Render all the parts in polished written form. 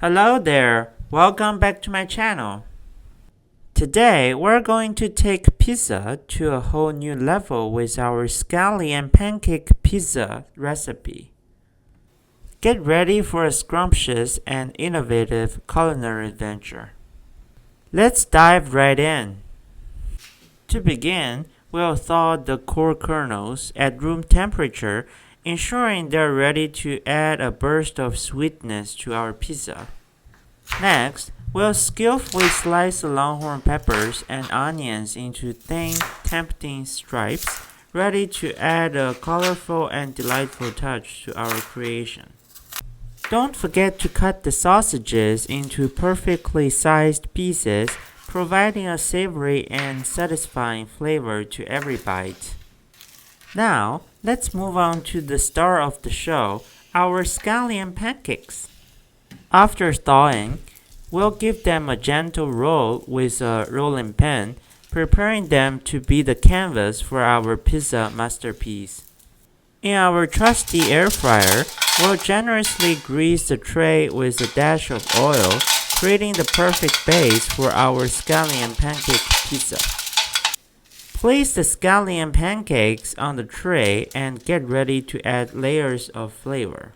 Hello there, welcome back to my channel. Today we're going to take pizza to a whole new level with our Scallion pancake pizza recipe. Get ready for a scrumptious and innovative culinary adventure. Let's dive right in. To begin, we'll thaw the core kernels at room temperature, ensuring they're ready to add a burst of sweetness to our pizza. Next, we'll skillfully slice the longhorn peppers and onions into thin, tempting stripes, ready to add a colorful and delightful touch to our creation. Don't forget to cut the sausages into perfectly sized pieces, providing a savory and satisfying flavor to every bite. Now, let's move on to the star of the show, our scallion pancakes. After thawing, we'll give them a gentle roll with a rolling pin, preparing them to be the canvas for our pizza masterpiece. In our trusty air fryer, we'll generously grease the tray with a dash of oil, creating the perfect base for our scallion pancake pizza. Place the scallion pancakes on the tray and get ready to add layers of flavor.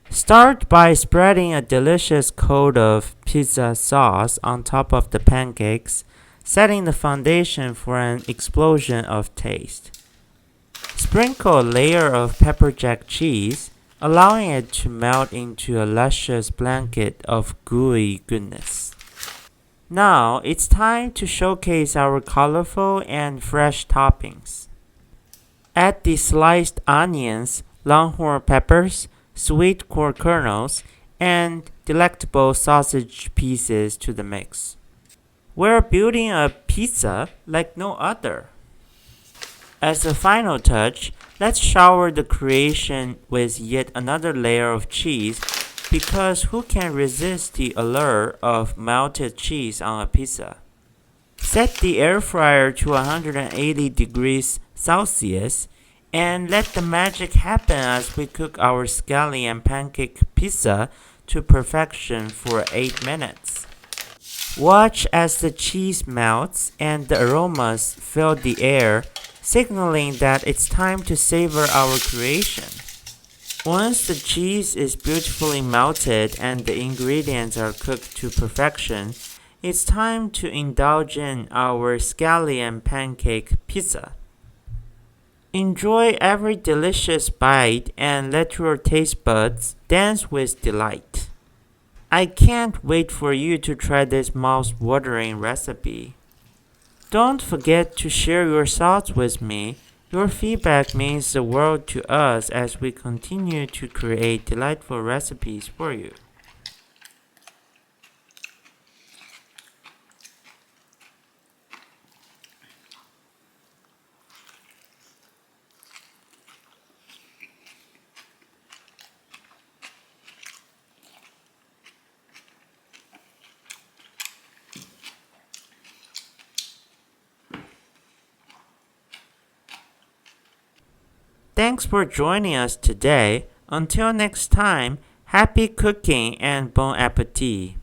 Start by spreading a delicious coat of pizza sauce on top of the pancakes, setting the foundation for an explosion of taste. Sprinkle a layer of pepper jack cheese, allowing it to melt into a luscious blanket of gooey goodness. Now it's time to showcase our colorful and fresh toppings. Add the sliced onions, longhorn peppers, sweet corn kernels, and delectable sausage pieces to the mix. We're building a pizza like no other. As a final touch, let's shower the creation with yet another layer of cheese, because who can resist the allure of melted cheese on a pizza? Set the air fryer to 180 degrees Celsius and let the magic happen as we cook our scallion pancake pizza to perfection for 8 minutes. Watch as the cheese melts and the aromas fill the air, signaling that it's time to savor our creation. Once the cheese is beautifully melted and the ingredients are cooked to perfection, it's time to indulge in our scallion pancake pizza. Enjoy every delicious bite and let your taste buds dance with delight. I can't wait for you to try this mouth-watering recipe. Don't forget to share your thoughts with me. Your feedback means the world to us as we continue to create delightful recipes for you. Thanks for joining us today. Until next time, happy cooking and bon appetit!